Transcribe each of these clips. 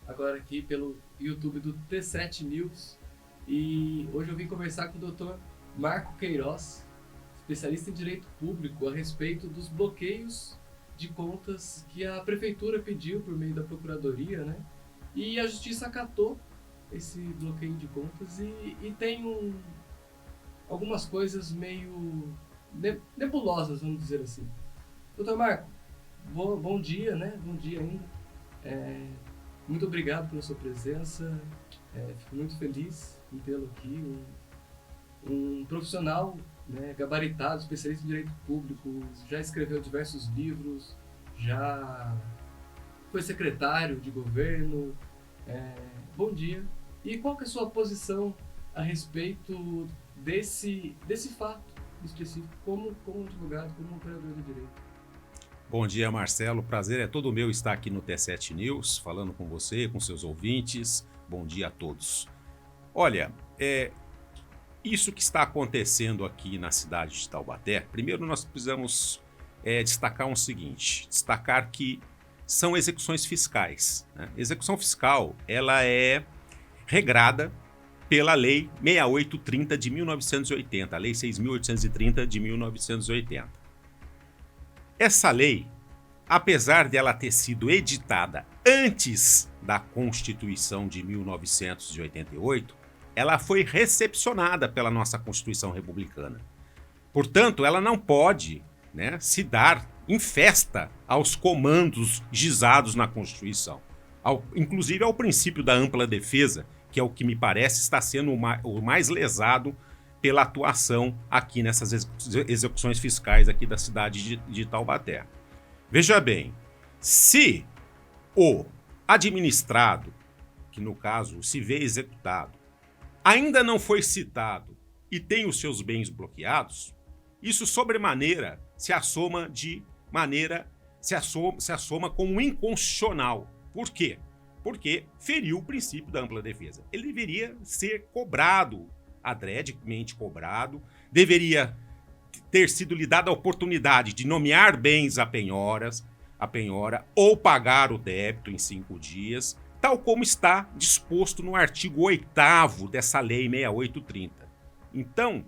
agora aqui pelo YouTube do T7 News. E hoje eu vim conversar com o Dr. Marco Queiroz, especialista em direito público, a respeito dos bloqueios de contas que a prefeitura pediu por meio da procuradoria, né? E a justiça acatou esse bloqueio de contas e tem algumas coisas meio nebulosas, vamos dizer assim. Doutor Marco, bom dia, né? Bom dia ainda. É, Muito obrigado pela sua presença. Fico muito feliz em tê-lo aqui. Um profissional, né, gabaritado, especialista em direito público, já escreveu diversos livros, já foi secretário de governo. Bom dia. E qual que é a sua posição a respeito desse fato específico, como advogado, como operador de direito? Bom dia, Marcelo. O prazer é todo meu estar aqui no T7 News, falando com você, com seus ouvintes. Bom dia a todos. Olha, isso que está acontecendo aqui na cidade de Taubaté, primeiro nós precisamos destacar o seguinte, destacar que são execuções fiscais, né? Execução fiscal, ela é regrada pela Lei 6830 de 1980, a Lei 6.830 de 1980. Essa lei, apesar dela ter sido editada antes da Constituição de 1988, ela foi recepcionada pela nossa Constituição republicana. Portanto, ela não pode, né, se dar em festa aos comandos gizados na Constituição, inclusive ao princípio da ampla defesa, que é o que me parece está sendo o mais lesado pela atuação aqui nessas execuções fiscais aqui da cidade de Taubaté. Veja bem, se o administrado, que no caso se vê executado, ainda não foi citado e tem os seus bens bloqueados, isso sobremaneira se assoma como inconstitucional. Por quê? Porque feriu o princípio da ampla defesa. Ele deveria ser cobrado, adredemente cobrado, deveria ter sido lhe dada a oportunidade de nomear bens a penhora ou pagar o débito em 5 dias, tal como está disposto no artigo 8º dessa Lei 6830. Então,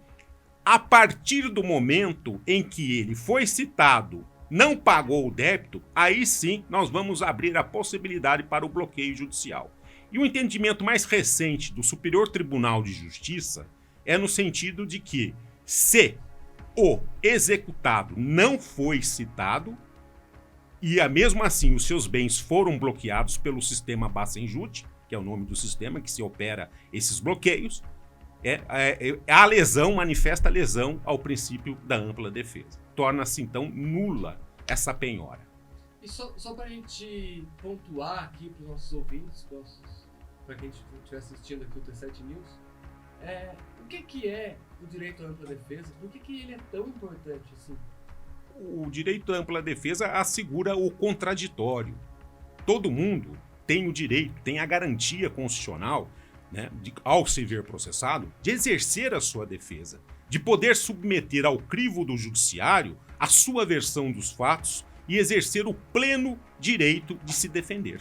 a partir do momento em que ele foi citado, não pagou o débito, aí sim nós vamos abrir a possibilidade para o bloqueio judicial. E o entendimento mais recente do Superior Tribunal de Justiça é no sentido de que, se o executado não foi citado, e mesmo assim os seus bens foram bloqueados pelo sistema Bacenjute, que é o nome do sistema que se opera esses bloqueios, a lesão manifesta a lesão ao princípio da ampla defesa. Torna-se, então, nula essa penhora. E só para a gente pontuar aqui para os nossos ouvintes, para quem estiver assistindo aqui o T7 News, o que é o direito à ampla defesa? Por que ele é tão importante assim? O direito à ampla defesa assegura o contraditório. Todo mundo tem o direito, tem a garantia constitucional, né, ao se ver processado, de exercer a sua defesa, de poder submeter ao crivo do judiciário a sua versão dos fatos e exercer o pleno direito de se defender,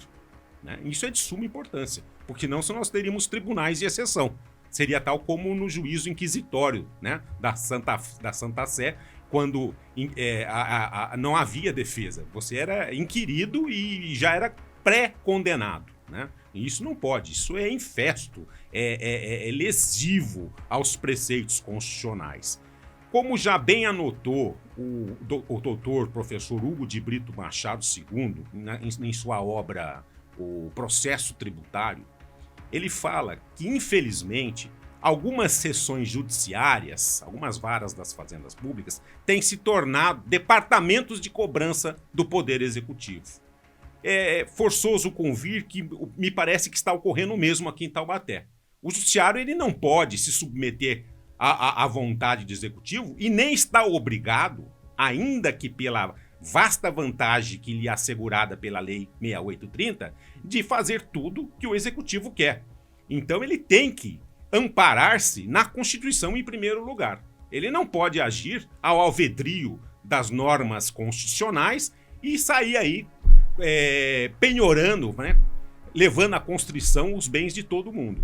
né? Isso é de suma importância, porque não nós teríamos tribunais de exceção. Seria tal como no juízo inquisitório, né, da Santa Sé, quando não havia defesa. Você era inquirido e já era pré-condenado, né? E isso não pode, isso é infesto, é lesivo aos preceitos constitucionais. Como já bem anotou o doutor professor Hugo de Brito Machado II, em sua obra O Processo Tributário, ele fala que, infelizmente, algumas seções judiciárias, algumas varas das fazendas públicas, têm se tornado departamentos de cobrança do Poder Executivo. É forçoso convir que me parece que está ocorrendo o mesmo aqui em Taubaté. O judiciário ele não pode se submeter à vontade do executivo e nem está obrigado, ainda que pela vasta vantagem que lhe é assegurada pela Lei 6830, de fazer tudo que o executivo quer. Então ele tem que amparar-se na Constituição em primeiro lugar. Ele não pode agir ao alvedrio das normas constitucionais e sair aí penhorando, né, levando à constrição os bens de todo mundo.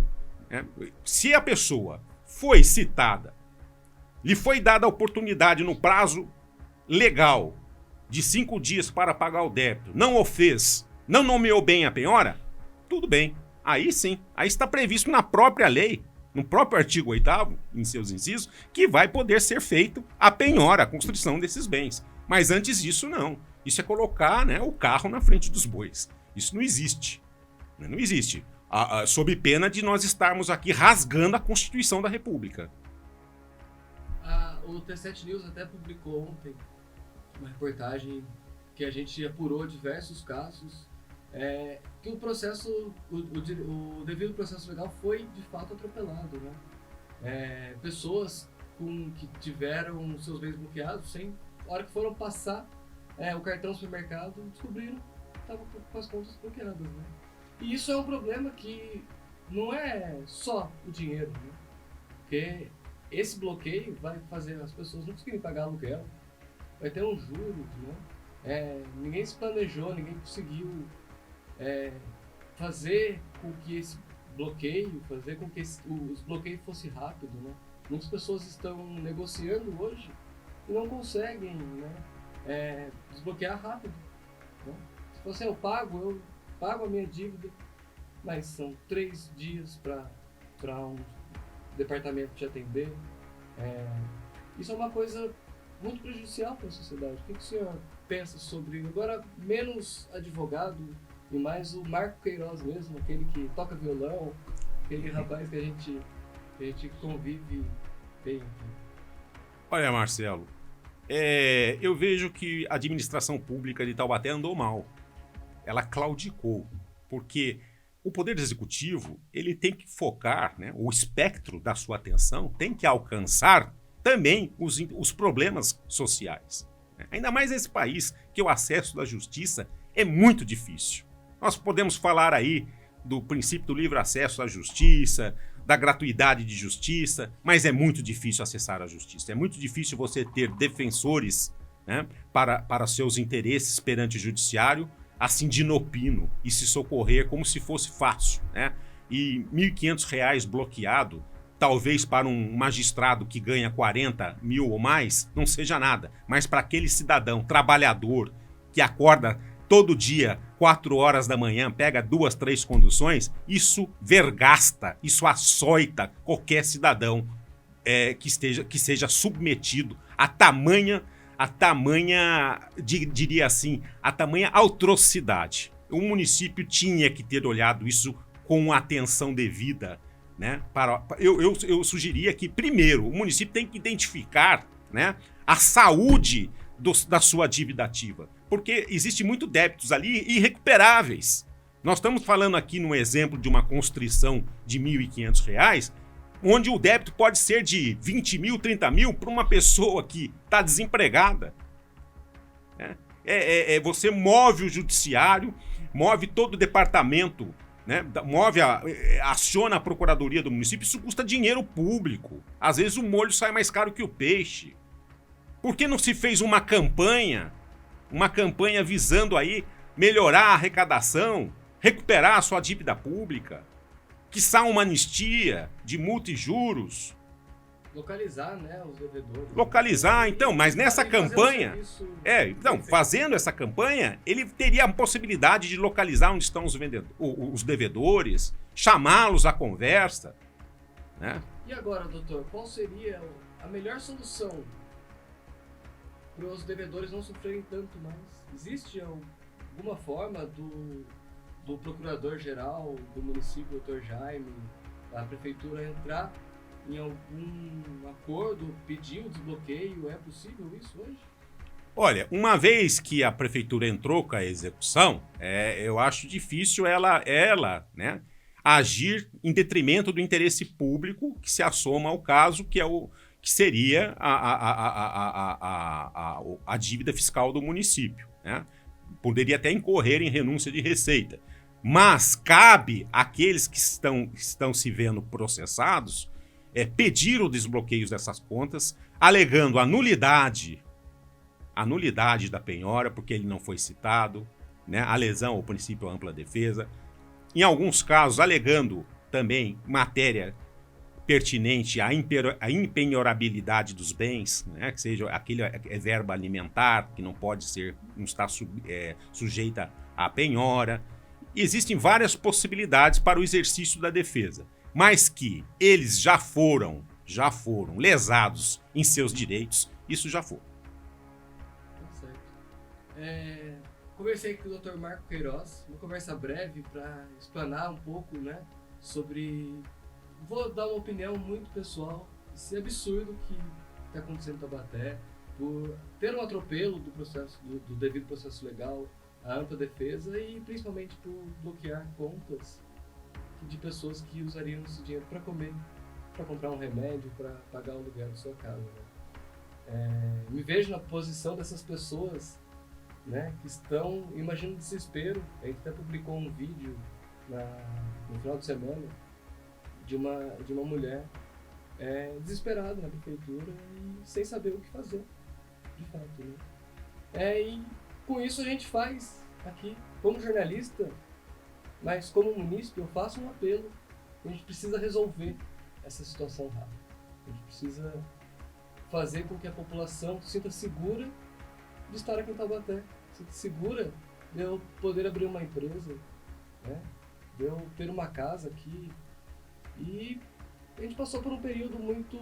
Né? Se a pessoa foi citada, lhe foi dada a oportunidade no prazo legal de 5 dias para pagar o débito, não o fez, não nomeou bem a penhora, tudo bem. Aí sim, aí está previsto na própria lei, no próprio artigo 8º, em seus incisos, que vai poder ser feito a penhora, a constrição desses bens. Mas antes disso, não. Isso é colocar, né, o carro na frente dos bois. Isso não existe. Não existe. Sob pena de nós estarmos aqui rasgando a Constituição da República. O T7 News até publicou ontem uma reportagem que a gente apurou diversos casos que o processo, o devido processo legal foi de fato atropelado, né? Pessoas que tiveram seus bens bloqueados, a hora que foram passar o cartão do supermercado, descobriram que estavam com as contas bloqueadas, né? E isso é um problema que não é só o dinheiro, né? Porque esse bloqueio vai fazer as pessoas não conseguirem pagar aluguel, vai ter um juros, né? Ninguém se planejou, ninguém conseguiu fazer com que esse bloqueio, fazer com que os bloqueios fosse rápido, né? Muitas pessoas estão negociando hoje e não conseguem, né, desbloquear rápido, né? Se você eu pago a minha dívida, mas são 3 dias para um departamento te atender. Isso é uma coisa muito prejudicial para a sociedade. O que o senhor pensa sobre agora menos advogado e mais o Marco Queiroz mesmo, aquele que toca violão, aquele rapaz que a gente convive bem aqui? Olha, Marcelo, eu vejo que a administração pública de Taubaté andou mal. Ela claudicou, porque o Poder Executivo ele tem que focar, né, o espectro da sua atenção tem que alcançar também os problemas sociais. Né? Ainda mais nesse país que o acesso da justiça é muito difícil. Nós podemos falar aí do princípio do livre acesso à justiça, da gratuidade de justiça, mas é muito difícil acessar a justiça. É muito difícil você ter defensores, né, para seus interesses perante o judiciário, assim de inopino, e se socorrer como se fosse fácil, né? E R$ 1.500 bloqueado, talvez para um magistrado que ganha 40 mil ou mais, não seja nada. Mas para aquele cidadão trabalhador que acorda todo dia, 4 horas da manhã, pega 2, 3 conduções, isso vergasta, isso açoita qualquer cidadão que seja submetido a tamanha, diria assim, a tamanha atrocidade. O município tinha que ter olhado isso com atenção devida, né? Eu sugeria que, primeiro, o município tem que identificar, né, a saúde da sua dívida ativa, porque existe muito débitos ali irrecuperáveis. Nós estamos falando aqui num exemplo de uma constrição de R$ 1.500, onde o débito pode ser de 20 mil, 30 mil para uma pessoa que está desempregada. Você move o judiciário, move todo o departamento, né? Aciona a procuradoria do município, isso custa dinheiro público. Às vezes o molho sai mais caro que o peixe. Por que não se fez uma campanha visando aí melhorar a arrecadação, recuperar a sua dívida pública? Quiçá uma anistia de multa e juros. Localizar, né, os devedores. Localizar, então, mas nessa campanha... fazendo essa campanha, ele teria a possibilidade de localizar onde estão os devedores, chamá-los à conversa, né? E agora, doutor, qual seria a melhor solução para os devedores não sofrerem tanto mais? Existe alguma forma do procurador-geral do município, Dr. Jaime, a prefeitura entrar em algum acordo, pedir o desbloqueio? É possível isso hoje? Olha, uma vez que a prefeitura entrou com a execução, eu acho difícil ela, né, agir em detrimento do interesse público que se assoma ao caso, que seria a dívida fiscal do município, né? Poderia até incorrer em renúncia de receita. Mas cabe àqueles que estão se vendo processados pedir o desbloqueio dessas contas, alegando a nulidade da penhora, porque ele não foi citado, né? A lesão ao princípio à ampla defesa, em alguns casos alegando também matéria pertinente à impenhorabilidade dos bens, né? Que seja aquele verba alimentar, que não pode ser, não está sujeita à penhora. Existem várias possibilidades para o exercício da defesa, mas que eles já foram lesados em seus direitos, isso já foi. Tá certo. Conversei com o Dr. Marco Queiroz, uma conversa breve para explanar um pouco, né, sobre... Vou dar uma opinião muito pessoal, esse absurdo que está acontecendo em Taubaté, por ter um atropelo do processo, do devido processo legal, a ampla defesa e principalmente por bloquear contas de pessoas que usariam esse dinheiro para comer, para comprar um remédio, para pagar o aluguel da sua casa. Né? Me vejo na posição dessas pessoas, né, que estão, imagino, desespero. A gente até publicou um vídeo no final de semana de uma mulher desesperada na prefeitura e sem saber o que fazer, de fato. Né? E com isso a gente faz aqui, como jornalista, mas como munícipe, eu faço um apelo. A gente precisa resolver essa situação rápida. A gente precisa fazer com que a população se sinta segura de estar aqui em Taubaté, se sinta segura de eu poder abrir uma empresa, né? De eu ter uma casa aqui. E a gente passou por um período muito,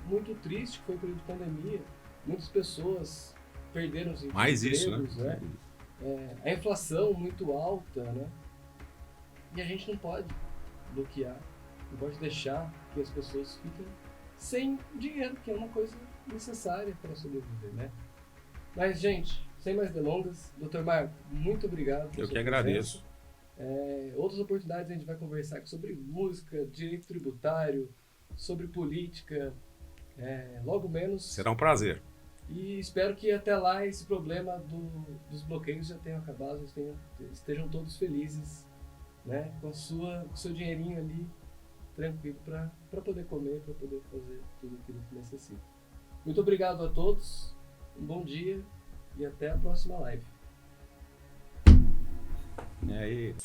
muito triste, que foi o período de pandemia. Muitas pessoas perderam os empregos. Mais isso, né? A inflação muito alta, né? E a gente não pode bloquear, não pode deixar que as pessoas fiquem sem dinheiro, que é uma coisa necessária para sobreviver, né? Mas, gente, sem mais delongas, Dr. Marco, muito obrigado. Eu que agradeço. Outras oportunidades a gente vai conversar aqui sobre música, direito tributário, sobre política, logo menos. Será um prazer. E espero que até lá esse problema dos bloqueios já tenha acabado, estejam todos felizes, né, com o seu dinheirinho ali tranquilo para poder comer, para poder fazer tudo aquilo que necessita. Muito obrigado a todos, um bom dia e até a próxima live. E aí?